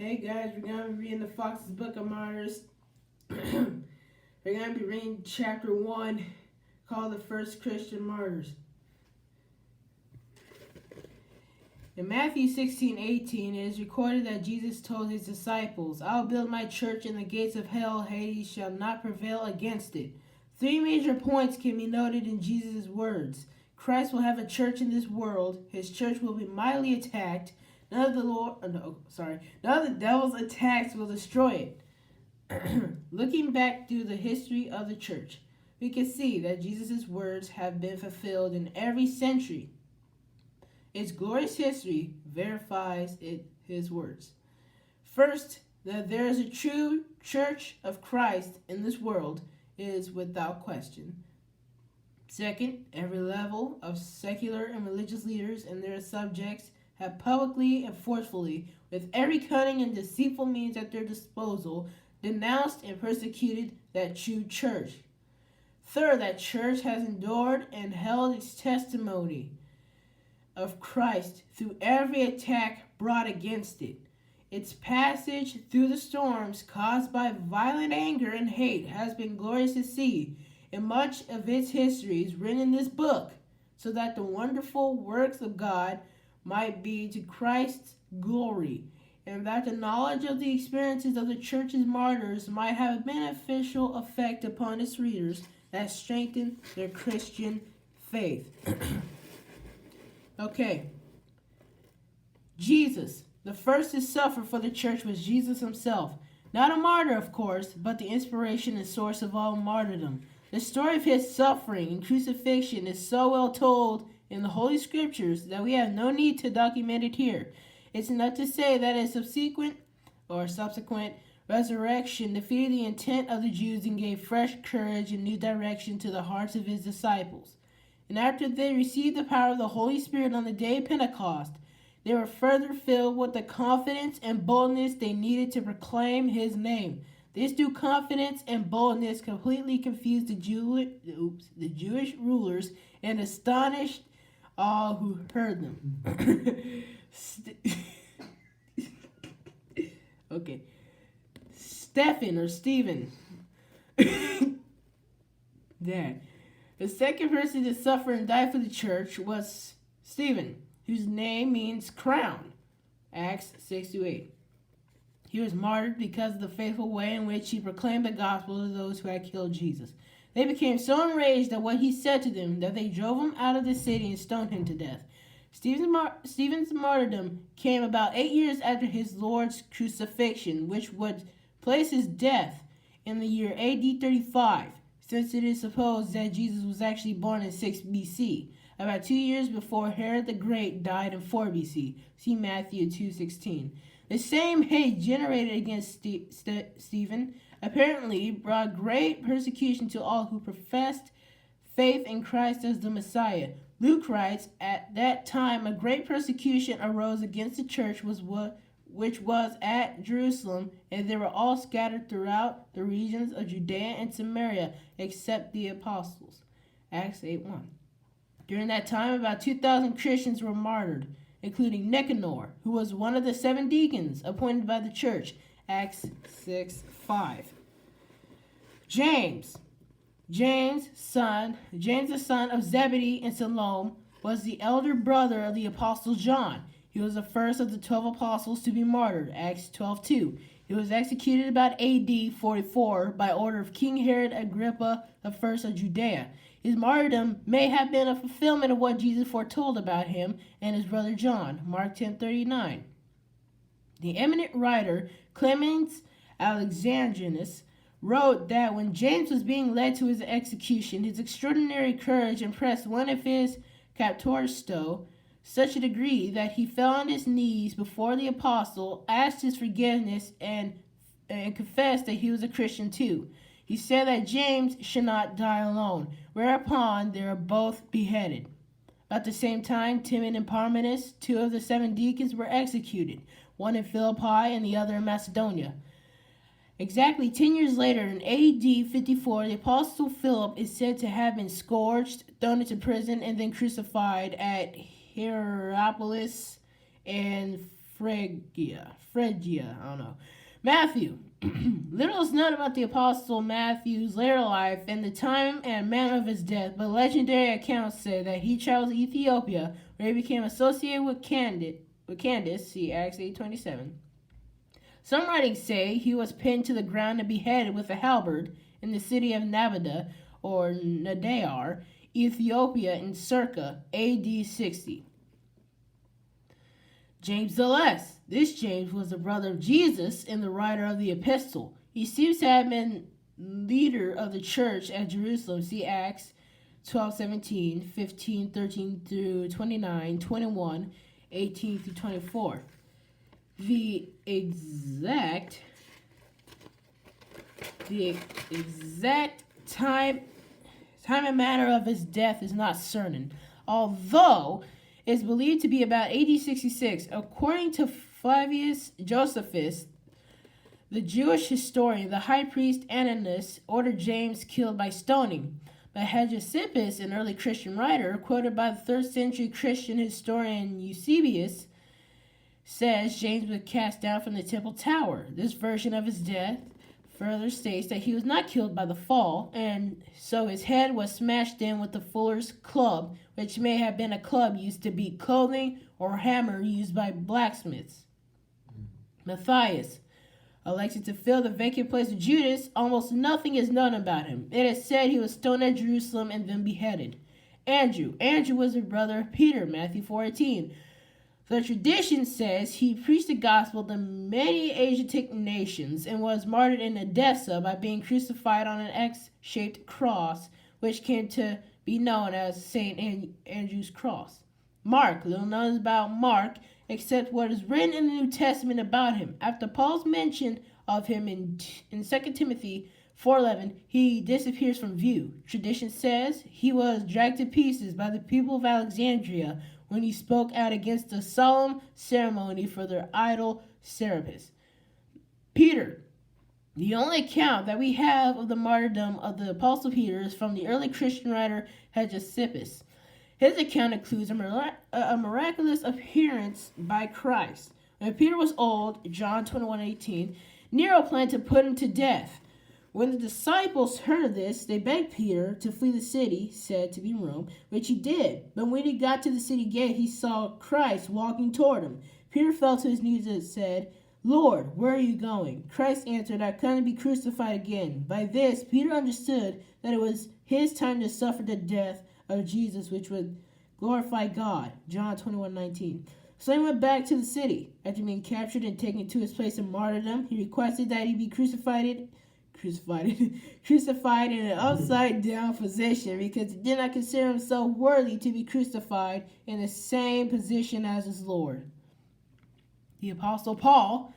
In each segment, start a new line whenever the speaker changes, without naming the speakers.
Hey guys, we're going to be reading the Foxe's book of Martyrs. We're going to be reading chapter 1 called The First Christian Martyrs. In Matthew 16:18, it is recorded that Jesus told his disciples, "I will build my church, and the gates of hell, Hades, shall not prevail against it." Three major points can be noted in Jesus' words. Christ will have a church in this world. His church will be mightily attacked. None of the devil's attacks will destroy it. Looking back through the history of the church, we can see that Jesus' words have been fulfilled in every century. Its glorious history verifies his words. First, that there is a true church of Christ in this world is without question. Second, every level of secular and religious leaders and their subjects have publicly and forcefully, with every cunning and deceitful means at their disposal, denounced and persecuted that true church. Third, that church has endured and held its testimony of Christ through every attack brought against it. Its passage through the storms caused by violent anger and hate has been glorious to see, and much of its history is written in this book, so that the wonderful works of God might be to Christ's glory, and that the knowledge of the experiences of the church's martyrs might have a beneficial effect upon its readers that strengthen their Christian faith. Okay. Jesus. The first to suffer for the church was Jesus himself. Not a martyr, of course, but the inspiration and source of all martyrdom. The story of his suffering and crucifixion is so well told in the Holy Scriptures that we have no need to document it here. It's enough to say that a subsequent resurrection defeated the intent of the Jews and gave fresh courage and new direction to the hearts of his disciples. And after they received the power of the Holy Spirit on the day of Pentecost, they were further filled with the confidence and boldness they needed to proclaim his name. This new confidence and boldness completely confused the Jewish rulers and astonished all who heard them. Okay. Stephen. Dad. The second person to suffer and die for the church was Stephen, whose name means crown. Acts 6-8. He was martyred because of the faithful way in which he proclaimed the gospel to those who had killed Jesus. They became so enraged at what he said to them that they drove him out of the city and stoned him to death. Stephen's martyrdom came about 8 years after his Lord's crucifixion, which would place his death in the year AD 35, since it is supposed that Jesus was actually born in 6 BC, about 2 years before Herod the Great died in 4 BC. See Matthew 2:16. The same hate generated against Stephen apparently brought great persecution to all who professed faith in Christ as the Messiah. Luke writes, "At that time a great persecution arose against the church which was at Jerusalem, and they were all scattered throughout the regions of Judea and Samaria, except the apostles." Acts 8:1. During that time, about 2,000 Christians were martyred, including Nicanor, who was one of the 7 deacons appointed by the church. Acts 6:5. James, the son of Zebedee and Salome, was the elder brother of the apostle John. He was the first of the 12 apostles to be martyred. Acts 12:2. He was executed about AD 44 by order of King Herod Agrippa I of Judea. His martyrdom may have been a fulfillment of what Jesus foretold about him and his brother John. Mark 10:39. The eminent writer Clemens Alexandrinus wrote that when James was being led to his execution, his extraordinary courage impressed one of his captors such a degree that he fell on his knees before the apostle, asked his forgiveness, and confessed that he was a Christian too. He said that James should not die alone, whereupon they were both beheaded. At the same time, Timon and Parmenas, 2 of the 7 deacons, were executed, one in Philippi and the other in Macedonia. Exactly 10 years later, in AD 54, the apostle Philip is said to have been scourged, thrown into prison, and then crucified at Hierapolis and Phrygia, I don't know. Matthew. Little is known about the Apostle Matthew's later life and the time and manner of his death, but legendary accounts say that he traveled to Ethiopia, where he became associated with Candace, see Acts 8:27. Some writings say he was pinned to the ground and beheaded with a halberd in the city of Nabada, or Nadar, Ethiopia in circa AD 60. James the Less. This James was the brother of Jesus and the writer of the epistle. He seems to have been leader of the church at Jerusalem. See Acts 12:17, 15:13 through 29, 21, 18 through 24. The exact time and manner of his death is not certain, although is believed to be about AD 66. According to Flavius Josephus, the Jewish historian, the high priest Ananias ordered James killed by stoning. But Hegesippus, an early Christian writer, quoted by the 3rd century Christian historian Eusebius, says James was cast down from the temple tower. This version of his death further states that he was not killed by the fall, and so his head was smashed in with the fuller's club, which may have been a club used to beat clothing or hammer used by blacksmiths. Matthias, elected to fill the vacant place of Judas, almost nothing is known about him. It is said he was stoned at Jerusalem and then beheaded. Andrew was the brother of Peter, Matthew 4:18. The tradition says he preached the gospel to many Asiatic nations and was martyred in Edessa by being crucified on an X-shaped cross, which came to be known as St. Andrew's Cross. Mark, little known about Mark, except what is written in the New Testament about him. After Paul's mention of him in 2 Timothy 4:11, he disappears from view. Tradition says he was dragged to pieces by the people of Alexandria when he spoke out against the solemn ceremony for their idol Serapis. Peter. The only account that we have of the martyrdom of the Apostle Peter is from the early Christian writer Hegesippus. His account includes a miraculous appearance by Christ. When Peter was old, John 21:18, Nero planned to put him to death. When the disciples heard of this, they begged Peter to flee the city, said to be Rome, which he did. But when he got to the city gate, he saw Christ walking toward him. Peter fell to his knees and said, "Lord, where are you going?" Christ answered, "I come to be crucified again." By this, Peter understood that it was his time to suffer the death of Jesus, which would glorify God. John 21:19. So he went back to the city. After being captured and taken to his place of martyrdom, he requested that he be crucified in an upside down position because he did not consider himself worthy to be crucified in the same position as his Lord. The Apostle Paul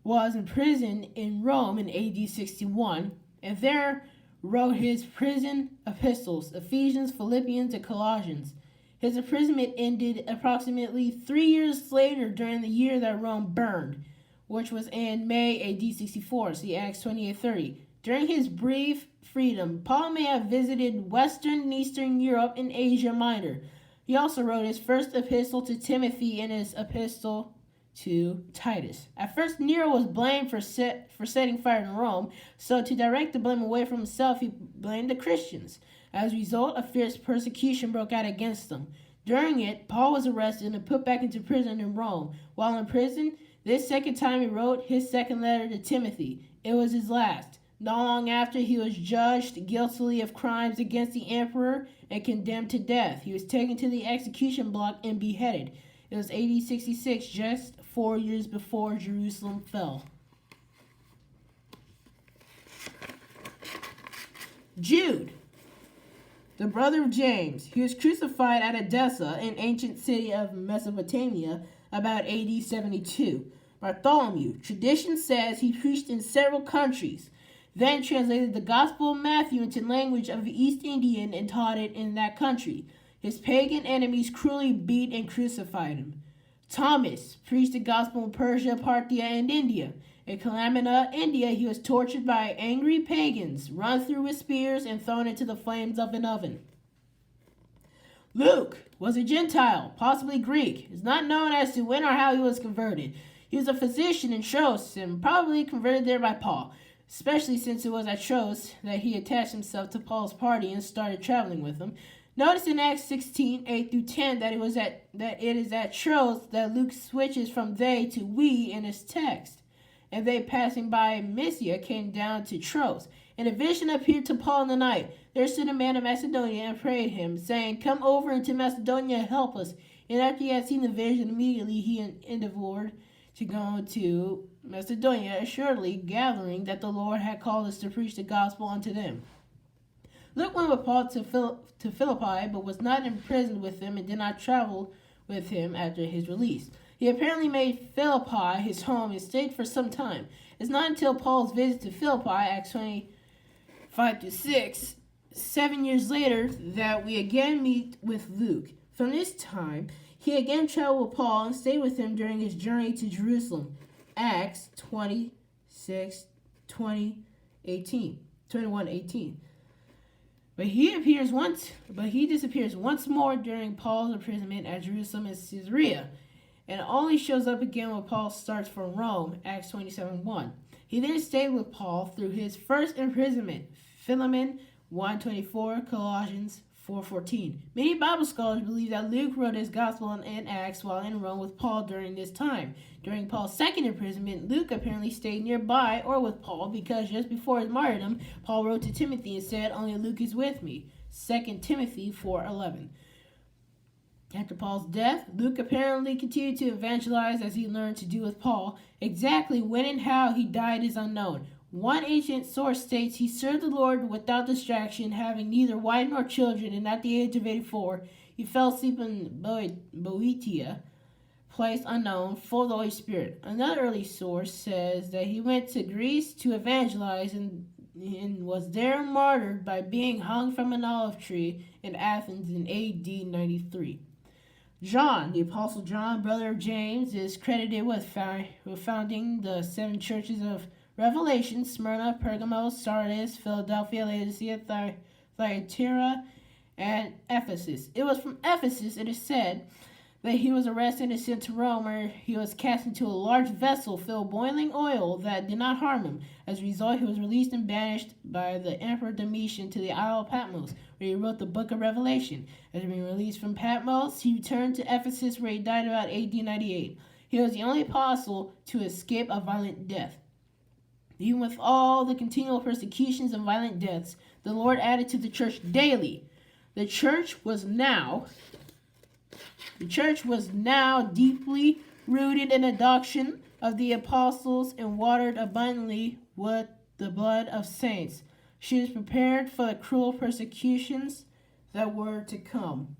was imprisoned in Rome in AD 61 and there wrote his prison epistles, Ephesians, Philippians, and Colossians. His imprisonment ended approximately 3 years later during the year that Rome burned, which was in May AD 64, see Acts 28:30. During his brief freedom, Paul may have visited Western and Eastern Europe and Asia Minor. He also wrote his first epistle to Timothy and his epistle to Titus. At first, Nero was blamed for setting fire to Rome, so to direct the blame away from himself, he blamed the Christians. As a result, a fierce persecution broke out against them. During it, Paul was arrested and put back into prison in Rome. While in prison, this second time he wrote his second letter to Timothy. It was his last. Not long after, he was judged guilty of crimes against the emperor and condemned to death. He was taken to the execution block and beheaded. It was AD 66, just 4 years before Jerusalem fell. Jude, the brother of James. He was crucified at Edessa, an ancient city of Mesopotamia, about AD 72. Bartholomew. Tradition says he preached in several countries, then translated the Gospel of Matthew into language of the East Indian and taught it in that country. His pagan enemies cruelly beat and crucified him. Thomas preached the gospel in Persia, Parthia, and India. In Kalamina, India, he was tortured by angry pagans, run through with spears, and thrown into the flames of an oven. Luke was a Gentile, possibly Greek. It's not known as to when or how he was converted. He was a physician in Troas and probably converted there by Paul, especially since it was at Troas that he attached himself to Paul's party and started traveling with him. Notice in Acts 16, 8 through 10 that it is at Troas that Luke switches from they to we in his text. And they passing by Mysia came down to Troas. And a vision appeared to Paul in the night. There stood a man of Macedonia and prayed him, saying, Come over into Macedonia and help us. And after he had seen the vision, immediately he endeavored to go to Macedonia, assuredly gathering that the Lord had called us to preach the gospel unto them. Luke went with Paul to Philippi, but was not imprisoned with him and did not travel with him after his release. He apparently made Philippi his home and stayed for some time. It's not until Paul's visit to Philippi, Acts 25-6, 7 years later, that we again meet with Luke. From this time, he again traveled with Paul and stayed with him during his journey to Jerusalem. Acts 21:18. But he disappears once more during Paul's imprisonment at Jerusalem and Caesarea, and only shows up again when Paul starts from Rome, Acts 27:1. He then stayed with Paul through his first imprisonment, Philemon 1:24, Colossians 4:14. Many Bible scholars believe that Luke wrote his gospel in Acts while in Rome with Paul during this time. During Paul's second imprisonment, Luke apparently stayed nearby or with Paul because just before his martyrdom, Paul wrote to Timothy and said, Only Luke is with me. 2 Timothy 4:11. After Paul's death, Luke apparently continued to evangelize as he learned to do with Paul. Exactly when and how he died is unknown. One ancient source states he served the Lord without distraction, having neither wife nor children, and at the age of 84, he fell asleep in Boeotia, place unknown, full of the Holy Spirit. Another early source says that he went to Greece to evangelize and was there martyred by being hung from an olive tree in Athens in AD 93. John, the Apostle John, brother of James, is credited with founding the 7 churches of Revelation: Smyrna, Pergamos, Sardis, Philadelphia, Laodicea, Thyatira, and Ephesus. It was from Ephesus, it is said, that he was arrested and sent to Rome, where he was cast into a large vessel filled with boiling oil that did not harm him. As a result, he was released and banished by the Emperor Domitian to the Isle of Patmos, where he wrote the book of Revelation. After being released from Patmos, he returned to Ephesus, where he died about AD 98. He was the only apostle to escape a violent death. Even with all the continual persecutions and violent deaths, the Lord added to the church daily. The church was now deeply rooted in the doctrine of the apostles and watered abundantly with the blood of saints. She was prepared for the cruel persecutions that were to come.